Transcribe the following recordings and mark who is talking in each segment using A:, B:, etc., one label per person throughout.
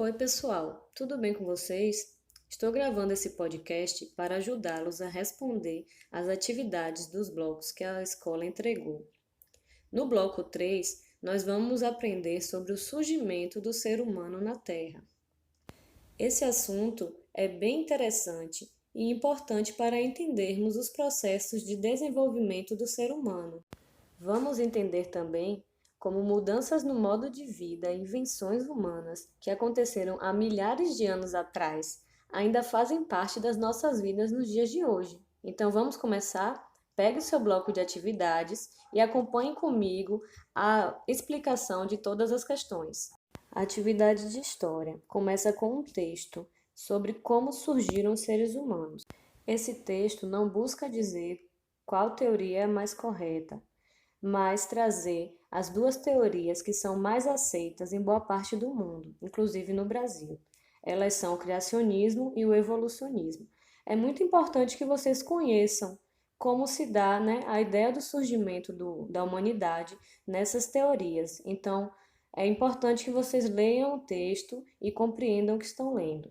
A: Oi, pessoal, tudo bem com vocês? Estou gravando esse podcast para ajudá-los a responder às atividades dos blocos que a escola entregou. No bloco 3, nós vamos aprender sobre o surgimento do ser humano na Terra. Esse assunto é bem interessante e importante para entendermos os processos de desenvolvimento do ser humano. Vamos entender também como mudanças no modo de vida e invenções humanas que aconteceram há milhares de anos atrás ainda fazem parte das nossas vidas nos dias de hoje. Então vamos começar? Pegue o seu bloco de atividades e acompanhe comigo a explicação de todas as questões. A atividade de história começa com um texto sobre como surgiram os seres humanos. Esse texto não busca dizer qual teoria é mais correta, mas trazer as duas teorias que são mais aceitas em boa parte do mundo, inclusive no Brasil. Elas são o criacionismo e o evolucionismo. É muito importante que vocês conheçam como se dá, a ideia do surgimento da humanidade nessas teorias. Então, é importante que vocês leiam o texto e compreendam o que estão lendo.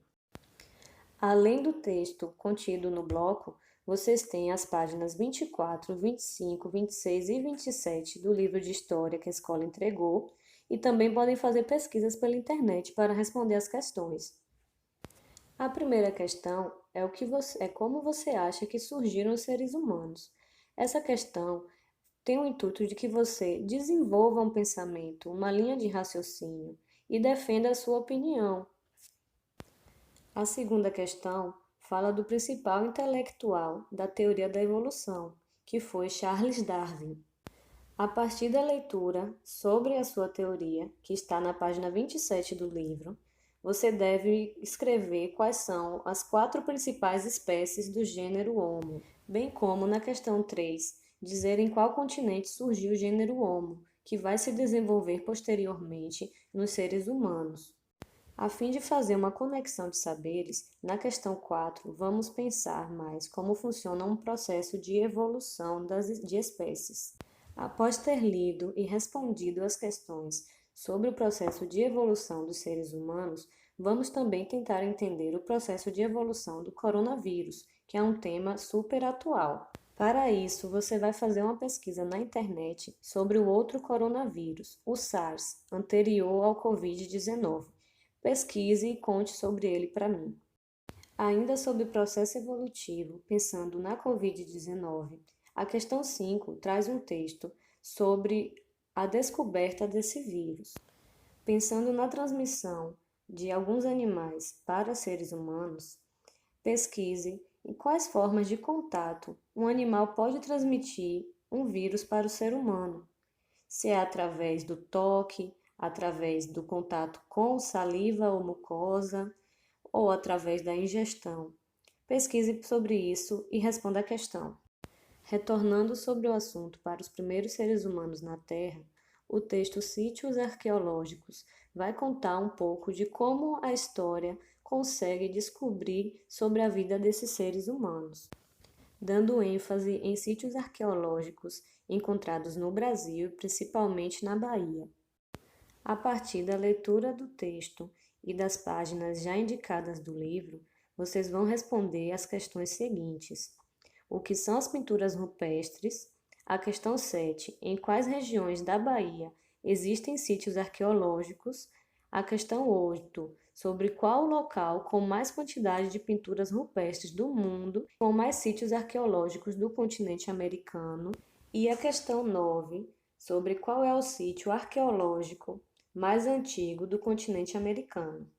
A: Além do texto contido no bloco, vocês têm as páginas 24, 25, 26 e 27 do livro de história que a escola entregou e também podem fazer pesquisas pela internet para responder as questões. A primeira questão é como você acha que surgiram os seres humanos. Essa questão tem o intuito de que você desenvolva um pensamento, uma linha de raciocínio e defenda a sua opinião. A segunda questão fala do principal intelectual da teoria da evolução, que foi Charles Darwin. A partir da leitura sobre a sua teoria, que está na página 27 do livro, você deve escrever quais são as 4 principais espécies do gênero Homo, bem como na questão 3, dizer em qual continente surgiu o gênero Homo, que vai se desenvolver posteriormente nos seres humanos. A fim de fazer uma conexão de saberes, na questão 4, vamos pensar mais como funciona um processo de evolução de espécies. Após ter lido e respondido as questões sobre o processo de evolução dos seres humanos, vamos também tentar entender o processo de evolução do coronavírus, que é um tema super atual. Para isso, você vai fazer uma pesquisa na internet sobre o outro coronavírus, o SARS, anterior ao Covid-19. Pesquise e conte sobre ele para mim. Ainda sobre o processo evolutivo, pensando na Covid-19, a questão 5 traz um texto sobre a descoberta desse vírus. Pensando na transmissão de alguns animais para seres humanos, pesquise em quais formas de contato um animal pode transmitir um vírus para o ser humano. Se é através do toque, através do contato com saliva ou mucosa, ou através da ingestão. Pesquise sobre isso e responda a questão. Retornando sobre o assunto para os primeiros seres humanos na Terra, o texto Sítios Arqueológicos vai contar um pouco de como a história consegue descobrir sobre a vida desses seres humanos, dando ênfase em sítios arqueológicos encontrados no Brasil, principalmente na Bahia. A partir da leitura do texto e das páginas já indicadas do livro, vocês vão responder as questões seguintes: o que são as pinturas rupestres? A questão 7, em quais regiões da Bahia existem sítios arqueológicos? A questão 8, sobre qual o local com mais quantidade de pinturas rupestres do mundo, com mais sítios arqueológicos do continente americano? E a questão 9, sobre qual é o sítio arqueológico mais antigo do continente americano.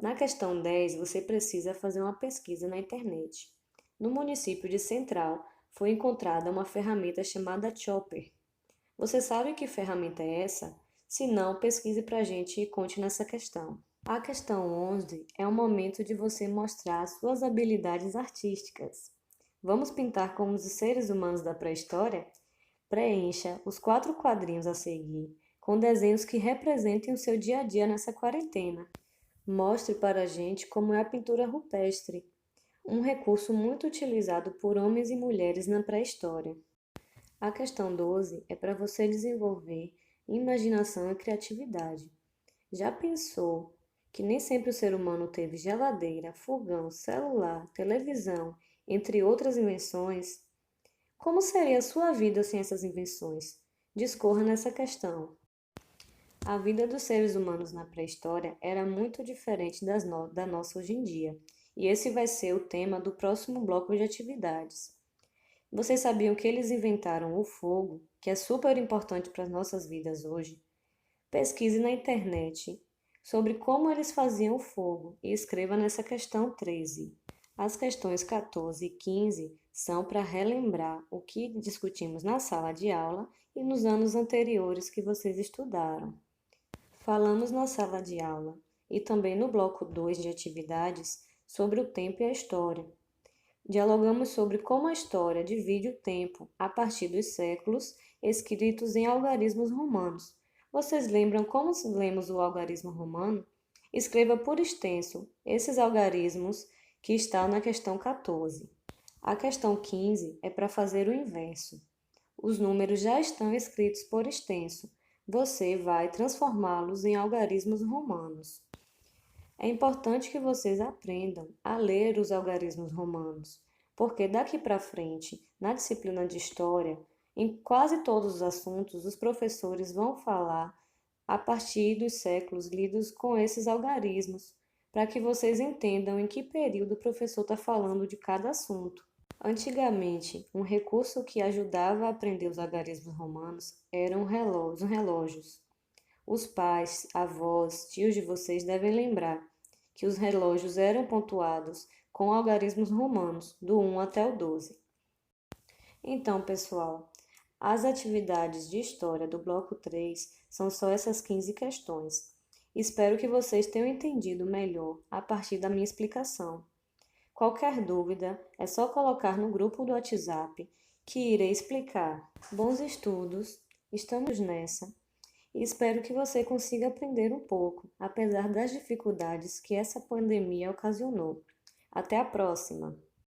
A: Na questão 10, você precisa fazer uma pesquisa na internet. No município de Central, foi encontrada uma ferramenta chamada Chopper. Você sabe que ferramenta é essa? Se não, pesquise para a gente e conte nessa questão. A questão 11 é o momento de você mostrar suas habilidades artísticas. Vamos pintar como os seres humanos da pré-história? Preencha os 4 quadrinhos a seguir com desenhos que representem o seu dia a dia nessa quarentena. Mostre para a gente como é a pintura rupestre, um recurso muito utilizado por homens e mulheres na pré-história. A questão 12 é para você desenvolver imaginação e criatividade. Já pensou que nem sempre o ser humano teve geladeira, fogão, celular, televisão, entre outras invenções, como seria a sua vida sem essas invenções? Discorra nessa questão. A vida dos seres humanos na pré-história era muito diferente da nossa hoje em dia, e esse vai ser o tema do próximo bloco de atividades. Vocês sabiam que eles inventaram o fogo, que é super importante para as nossas vidas hoje? Pesquise na internet sobre como eles faziam o fogo e escreva nessa questão 13. As questões 14 e 15 são para relembrar o que discutimos na sala de aula e nos anos anteriores que vocês estudaram. Falamos na sala de aula e também no bloco 2 de atividades sobre o tempo e a história. Dialogamos sobre como a história divide o tempo a partir dos séculos escritos em algarismos romanos. Vocês lembram como lemos o algarismo romano? Escreva por extenso esses algarismos que estão na questão 14. A questão 15 é para fazer o inverso. Os números já estão escritos por extenso. Você vai transformá-los em algarismos romanos. É importante que vocês aprendam a ler os algarismos romanos, porque daqui para frente, na disciplina de História, em quase todos os assuntos, os professores vão falar a partir dos séculos lidos com esses algarismos, para que vocês entendam em que período o professor está falando de cada assunto. Antigamente, um recurso que ajudava a aprender os algarismos romanos eram relógios. Os pais, avós, tios de vocês devem lembrar que os relógios eram pontuados com algarismos romanos, do 1 até o 12. Então, pessoal, as atividades de história do bloco 3 são só essas 15 questões. Espero que vocês tenham entendido melhor a partir da minha explicação. Qualquer dúvida é só colocar no grupo do WhatsApp que irei explicar. Bons estudos, estamos nessa e espero que você consiga aprender um pouco, apesar das dificuldades que essa pandemia ocasionou. Até a próxima!